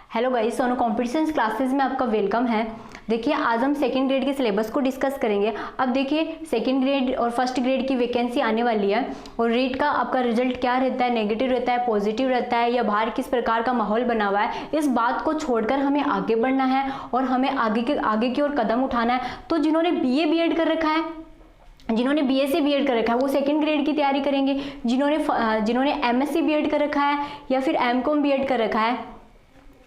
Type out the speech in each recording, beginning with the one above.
Hello guys, सोनो competition classes में आपका welcome है। देखिए, आज हम सेकंड ग्रेड के सिलेबस को डिस्कस करेंगे। अब देखिए, सेकंड ग्रेड और फर्स्ट ग्रेड की वैकेंसी आने वाली है और रीट का आपका रिजल्ट क्या रहता है, नेगेटिव रहता है, पॉजिटिव रहता है या बाहर किस प्रकार का माहौल बना हुआ है, इस बात को छोड़कर हमें आगे बढ़ना है और हमें आगे की ओर कदम उठाना है। तो जिन्होंने बीए बीएड कर रखा है, जिन्होंने बीएससी बीएड कर रखा है वो सेकंड ग्रेड की तैयारी करेंगे। जिन्होंने एमएससी बीएड कर रखा है या फिर एमकॉम बीएड कर रखा है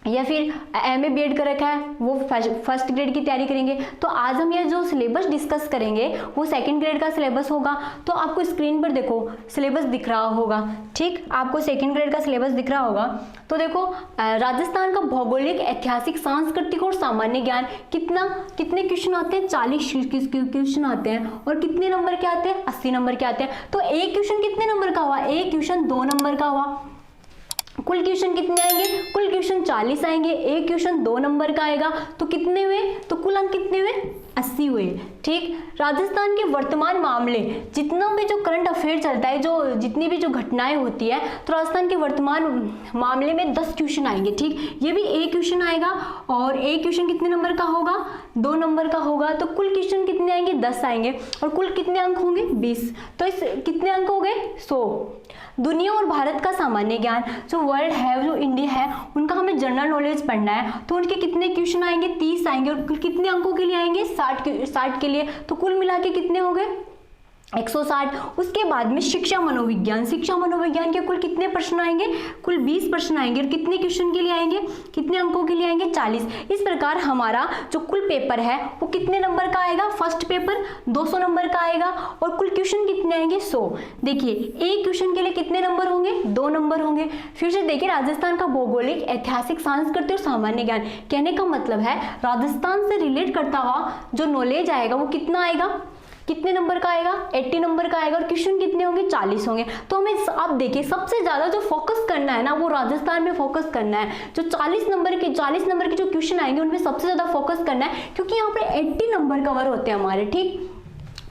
या फिर एमए बीएड कर रखा है वो फर्स्ट ग्रेड की तैयारी करेंगे। तो आज हम ये जो सिलेबस डिस्कस करेंगे वो सेकंड ग्रेड का सिलेबस होगा। तो आपको स्क्रीन पर देखो सिलेबस दिख रहा होगा, ठीक, आपको सेकंड ग्रेड का सिलेबस दिख रहा होगा। तो देखो, राजस्थान का भौगोलिक, ऐतिहासिक, सांस्कृतिक और सामान्य ज्ञान कितने क्वेश्चन आते हैं? 40 क्वेश्चन आते हैं। और कितने नंबर के आते हैं? 80 नंबर के आते हैं। तो एक क्वेश्चन कितने नंबर का हुआ? एक क्वेश्चन 2 नंबर का हुआ। कुल क्वेश्चन कितने आएंगे? कुल क्वेश्चन 40 आएंगे। एक क्वेश्चन 2 नंबर का आएगा तो कितने हुए? तो कुल अंक कितने हुए? 80 हुए। ठीक, राजस्थान के वर्तमान मामले, जितना भी जो करंट अफेयर चलता है, जो जितनी भी जो घटनाएं होती है, तो राजस्थान के वर्तमान मामले में 10 क्वेश्चन आएंगे। ठीक, ये भी एक क्वेश्चन आएगा और एक क्वेश्चन कितने नंबर का होगा? 2 नंबर का होगा। तो कुल क्वेश्चन कितने आएंगे? 10 आएंगे। और कुल कितने अंक होंगे? 20। तो इस कितने अंक हो गए? 100। दुनिया और भारत का सामान्य ज्ञान, जो वर्ल्ड है, जो इंडिया है, उनका हमें जनरल नॉलेज पढ़ना है। तो उनके कितने क्वेश्चन आएंगे? 30 आएंगे। और कितने अंकों के लिए आएंगे? 60 के लिए। तो कुल मिला के कितने हो गए? 160। उसके बाद में शिक्षा मनोविज्ञान, शिक्षा मनोविज्ञान के कुल कितने प्रश्न आएंगे? कुल 20 प्रश्न आएंगे। और कितने क्वेश्चन के लिए आएंगे? कितने अंकों के लिए आएंगे? 40। इस प्रकार हमारा जो कुल पेपर है वो कितने नंबर का आएगा? फर्स्ट पेपर 200 नंबर का आएगा। और कुल क्वेश्चन कितने आएंगे? 100। देखिए, एक क्वेश्चन के लिए कितने नंबर होंगे? 2 नंबर होंगे। फिर से देखिए, राजस्थान का भौगोलिक, ऐतिहासिक, सांस्कृतिक और सामान्य ज्ञान, कहने का मतलब है राजस्थान से रिलेट करता हुआ जो नॉलेज आएगा वो कितना आएगा? कितने नंबर का आएगा? 80 नंबर का आएगा। और क्वेश्चन कितने होंगे? 40 होंगे। तो हमें आप देखिए, सबसे ज्यादा जो फोकस करना है ना, वो राजस्थान में फोकस करना है। जो 40 नंबर के जो क्वेश्चन आएंगे उनमें सबसे ज्यादा फोकस करना है, क्योंकि यहाँ पे 80 नंबर कवर होते हैं हमारे। ठीक,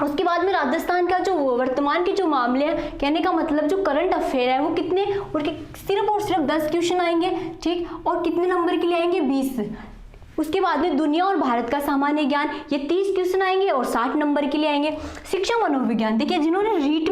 उसके बाद में राजस्थान का जो वर्तमान के जो मामले हैं, कहने का मतलब जो करंट अफेयर है वो कितने, उनके सिर्फ और सिर्फ 10 क्वेश्चन आएंगे। ठीक, और कितने नंबर के लिए आएंगे? 20। उसके बाद में दुनिया और भारत का सामान्य ज्ञान, ये 30 क्वेश्चन आएंगे और 60 नंबर के लिए आएंगे। शिक्षा मनोविज्ञान, देखिए, जिन्होंने रीट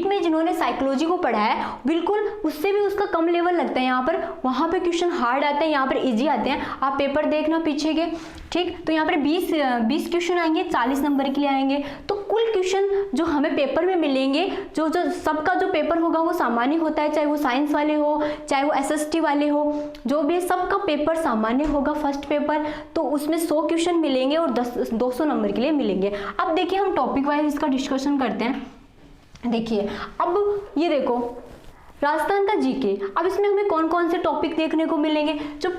में जिन्होंने साइकोलॉजी को पढ़ा है, बिल्कुल उससे भी उसका कम लेवल लगता है यहाँ पर। वहाँ पे क्वेश्चन हार्ड आते हैं, यहाँ पर इजी आते हैं। आप पेपर देखना पीछे के। ठीक, तो यहाँ पर 20 क्वेश्चन आएंगे, 40 नंबर के लिए आएंगे। तो कुल क्वेश्चन जो हमें पेपर में मिलेंगे, जो सबका जो पेपर होगा वो सामान्य होता है, चाहे वो साइंस वाले हो, चाहे वो एसएसटी वाले हो, जो भी सबका पेपर सामान्य होगा फर्स्ट पेपर। तो उसमें 100 क्वेश्चन मिलेंगे और 200 नंबर के लिए मिलेंगे। अब देखिए, हम टॉपिक वाइज इसका डिस्कशन करते हैं। देखिए, अब ये देखो, राजस्थान का जीके, अब इसमें हमें कौन कौन से टॉपिक देखने को मिलेंगे? जो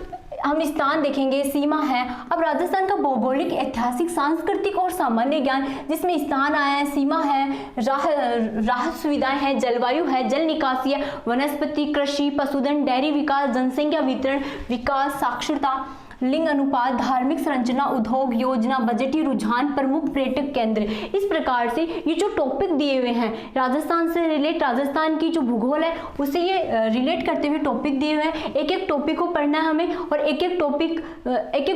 हम स्थान देखेंगे, सीमा है। अब राजस्थान का भौगोलिक, ऐतिहासिक, सांस्कृतिक और सामान्य ज्ञान, जिसमें स्थान आया है, सीमा है, राहत सुविधाएं है, जलवायु है, जल निकासी है, वनस्पति, कृषि, पशुधन, डेयरी विकास, जनसंख्या वितरण, विकास, साक्षरता, लिंग अनुपात, धार्मिक संरचना, उद्योग योजना, बजटीय रुझान, प्रमुख पर्यटक केंद्र। इस प्रकार से ये जो टॉपिक दिए हुए हैं राजस्थान से रिलेट, राजस्थान की जो भूगोल है उससे ये रिलेट करते हुए टॉपिक दिए हुए हैं। एक एक टॉपिक को पढ़ना है हमें और एक एक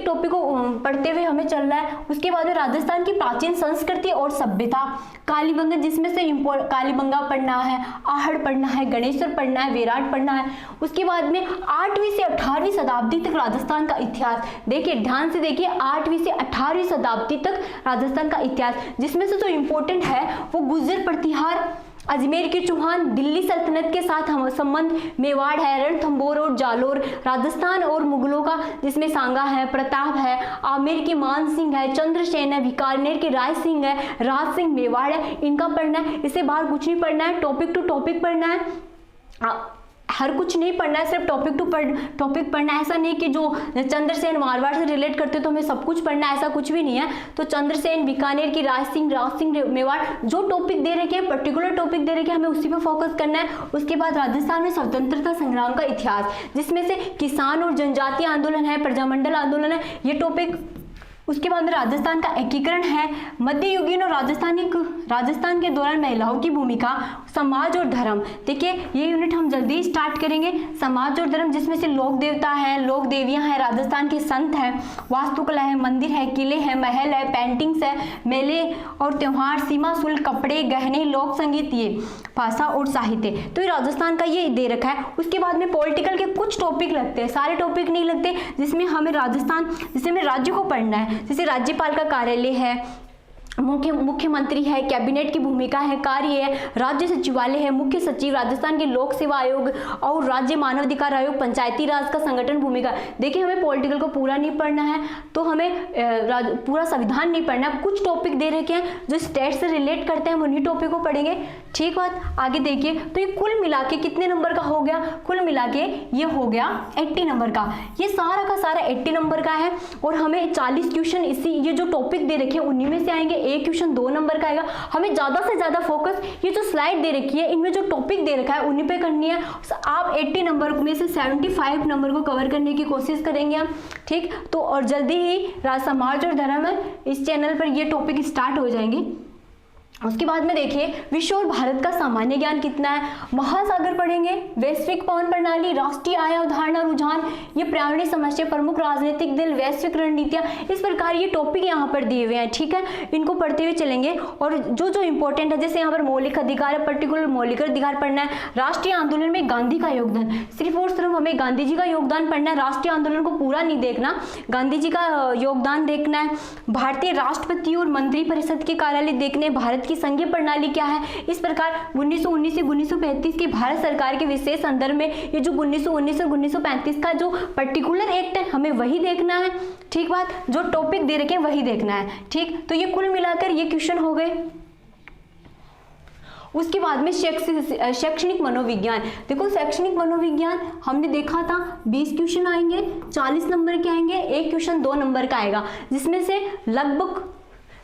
टॉपिक को पढ़ते हुए हमें चलना है। उसके बाद में राजस्थान की प्राचीन संस्कृति और सभ्यता, कालीबंगा, जिसमें से कालीबंगा पढ़ना है, आहड़ पढ़ना है, गणेश्वर पढ़ना है, विराट पढ़ना है। उसके बाद में 8वीं से 18वीं शताब्दी तक राजस्थान का इतिहास, देखिए ध्यान से देखिए, 8वीं से 18वीं शताब्दी तक राजस्थान का इतिहास, जिसमें से जो इंपॉर्टेंट है वो गुर्जर प्रतिहार, अजमेर के चौहान, दिल्ली सल्तनत के साथ हम संबंध, मेवाड़ है, रणथंभौर और जालोर, राजस्थान और मुगलों का, जिसमें सांगा है, प्रताप है, आमेर के मान सिंह है, चंद्रसेन है, बीकानेर के राय सिंह है, राज सिंह, मेवाड़ है, इनका पढ़ना है। इससे बाहर कुछ नहीं पढ़ना है, टॉपिक टू टॉपिक पढ़ना है। हर कुछ नहीं पढ़ना है, सिर्फ टॉपिक पढ़ना है। ऐसा नहीं कि जो चंद्रसेन मारवाड़ से रिलेट करते तो हमें सब कुछ पढ़ना है, ऐसा कुछ भी नहीं है। तो चंद्रसेन, बीकानेर की राज सिंह, मेवाड़, जो टॉपिक दे रखे हैं, पर्टिकुलर टॉपिक दे रखे हैं, हमें उसी पे फोकस करना है। उसके बाद राजस्थान में स्वतंत्रता संग्राम का इतिहास, जिसमें से किसान और जनजातीय आंदोलन है, प्रजामंडल आंदोलन है, ये टॉपिक उसके बाद में राजस्थान का एकीकरण है, मध्ययुगीन और राजस्थान के दौरान महिलाओं की भूमिका, समाज और धर्म। देखिए ये यूनिट हम जल्दी स्टार्ट करेंगे। समाज और धर्म, जिसमें से लोक देवता है, लोक देवियां हैं, राजस्थान के संत हैं, वास्तुकला है, मंदिर है, किले हैं, महल है, पेंटिंग्स है, मेले और त्योहार, सीमा शुल्क, कपड़े, गहने, लोक संगीत, ये भाषा और साहित्य। तो ये राजस्थान का ये दे रखा है। उसके बाद में पॉलिटिकल के कुछ टॉपिक लगते हैं, सारे टॉपिक नहीं लगते, जिसमें हमें जिसमें राज्य को पढ़ना है। जैसे राज्यपाल का कार्यालय है, मुख्यमंत्री है, कैबिनेट की भूमिका है, कार्य है, राज्य सचिवालय है, मुख्य सचिव, राजस्थान के लोक सेवा आयोग और राज्य मानवाधिकार आयोग, पंचायती राज का संगठन भूमिका। देखिए हमें पॉलिटिकल को पूरा नहीं पढ़ना है, तो हमें पूरा संविधान नहीं पढ़ना है। कुछ टॉपिक दे रखे हैं जो स्टेट से रिलेट करते हैं, हम उन्हीं टॉपिक को पढ़ेंगे। ठीक बात, आगे देखिए। तो ये कुल मिला के कितने नंबर का हो गया? कुल मिला के ये हो गया 80 नंबर का। ये सारा का सारा 80 नंबर का है और हमें 40 क्वेश्चन ये जो टॉपिक दे रखे हैं उन्हीं में से आएंगे। एक क्वेश्चन 2 नंबर का आएगा। हमें ज्यादा से ज्यादा फोकस ये जो स्लाइड दे रखी है इनमें जो टॉपिक दे रखा है उन्हीं पे करनी है। आप 80 नंबर में से 75 नंबर को कवर करने की कोशिश करेंगे हम। ठीक, तो और जल्दी ही समाज और धर्म इस चैनल पर ये टॉपिक स्टार्ट हो जाएंगे। उसके बाद में देखिए विश्व और भारत का सामान्य ज्ञान कितना है, महासागर पढ़ेंगे, वैश्विक पवन प्रणाली, राष्ट्रीय आय अवधारणा, रुझान, ये पर्यावरणीय समस्या, प्रमुख राजनीतिक दल, वैश्विक रणनीतियां, इस प्रकार ये टॉपिक यहाँ पर दिए हुए हैं। ठीक है, इनको पढ़ते हुए चलेंगे। और जो जो इंपॉर्टेंट है, जैसे यहाँ पर मौलिक अधिकार है, पर्टिकुलर मौलिक अधिकार पढ़ना है, राष्ट्रीय आंदोलन में गांधी का योगदान, सिर्फ और सिर्फ हमें गांधी जी का योगदान पढ़ना है, राष्ट्रीय आंदोलन को पूरा नहीं देखना, गांधी जी का योगदान देखना है। भारतीय राष्ट्रपति और मंत्री परिषद के कार्यालय देखने, भारत की संघीय प्रणाली क्या है, इस प्रकार 1919 से 1935 के भारत सरकार के विशेष संदर्भ में ये जो 1919 और 1935 का जो पर्टिकुलर एक्ट है हमें वही देखना है। ठीक बात, जो टॉपिक दे रखे हैं वही देखना है। ठीक, तो ये कुल मिलाकर ये क्वेश्चन हो गए। उसके बाद में शैक्षणिक मनोविज्ञान। देखो शैक्षणिक मनोविज्ञान हमने देखा था 20 क्वेश्चन आएंगे, 40 नंबर के आएंगे, एक क्वेश्चन 2 नंबर का आएगा, जिसमें से लगभग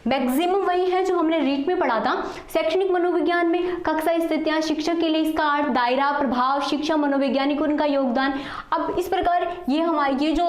मैक्सिमम वही है जो हमने रीट में पढ़ा था। शैक्षणिक मनोविज्ञान में कक्षा स्थितियां, शिक्षक के लिए इसका अर्थ, दायरा, प्रभाव, शिक्षा, मनोवैज्ञानिक उनका योगदान। अब इस प्रकार ये जो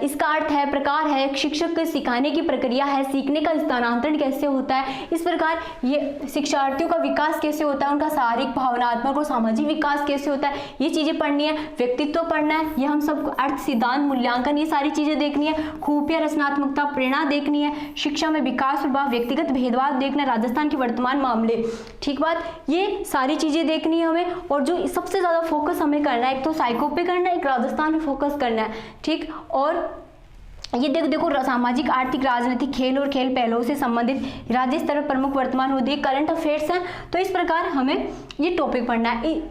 इसका अर्थ है, प्रकार है, शिक्षक के सिखाने की प्रक्रिया है, सीखने का स्थानांतरण कैसे होता है, इस प्रकार ये शिक्षार्थियों का विकास कैसे होता है, उनका शारीरिक, भावनात्मक और सामाजिक विकास कैसे होता है, ये चीजें पढ़नी है। व्यक्तित्व पढ़ना है, ये हम सबको अर्थ, सिद्धांत, मूल्यांकन, ये सारी चीजें देखनी है। खूबियां, रचनात्मकता, प्रेरणा देखनी है। शिक्षा में विकास प्रभाव, व्यक्तिगत भेदभाव देखना, राजस्थान के वर्तमान मामले। ठीक बात, ये सारी चीजें देखनी है हमें। और जो सबसे ज्यादा फोकस हमें करना है, एक तो साइको पे करना है, एक राजस्थान पे फोकस करना है। ठीक, और ये देखो सामाजिक, आर्थिक, राजनीतिक, खेल और खेल पहलुओं से संबंधित राज्य स्तर पर प्रमुख वर्तमान मुद्दे, करंट अफेयर्स हैं। तो इस प्रकार हमें ये टॉपिक पढ़ना है।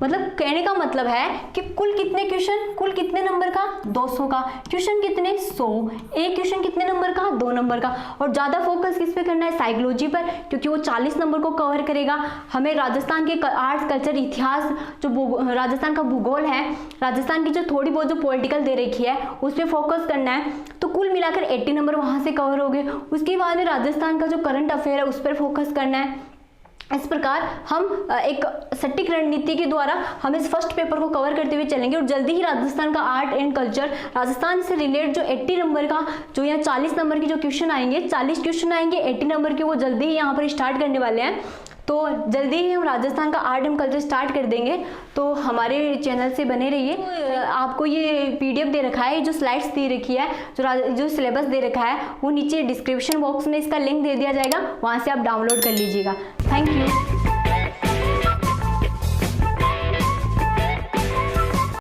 मतलब कहने का मतलब है कि कुल कितने क्वेश्चन, कुल कितने नंबर का, 200 का क्वेश्चन, कितने 100, एक क्वेश्चन कितने नंबर का, 2 नंबर का। और ज़्यादा फोकस किस पे करना है, साइकोलॉजी पर, क्योंकि वो 40 नंबर को कवर करेगा। हमें राजस्थान के आर्ट, कल्चर, इतिहास, जो राजस्थान का भूगोल है, राजस्थान की जो थोड़ी बहुत जो पॉलिटिकल दे रखी है उस पर फोकस करना है। तो कुल मिलाकर 80 नंबर वहाँ से कवर हो गए। उसके बाद में राजस्थान का जो करंट अफेयर है उस पर फोकस करना है। इस प्रकार हम एक सटीक रणनीति के द्वारा हम इस फर्स्ट पेपर को कवर करते हुए चलेंगे। और जल्दी ही राजस्थान का आर्ट एंड कल्चर, राजस्थान से रिलेटेड जो 80 नंबर का, जो यहाँ 40 नंबर के जो क्वेश्चन आएंगे, 40 क्वेश्चन आएंगे 80 नंबर के, वो जल्दी ही यहाँ पर स्टार्ट करने वाले हैं। तो जल्दी ही हम राजस्थान का आर्ट एंड कल्चर स्टार्ट कर देंगे। तो हमारे चैनल से बने रहिए। आपको ये PDF दे रखा है, जो स्लाइड्स दे रखी है, जो सिलेबस दे रखा है, वो नीचे डिस्क्रिप्शन बॉक्स में इसका लिंक दे दिया जाएगा, वहाँ से आप डाउनलोड कर लीजिएगा। Thank you.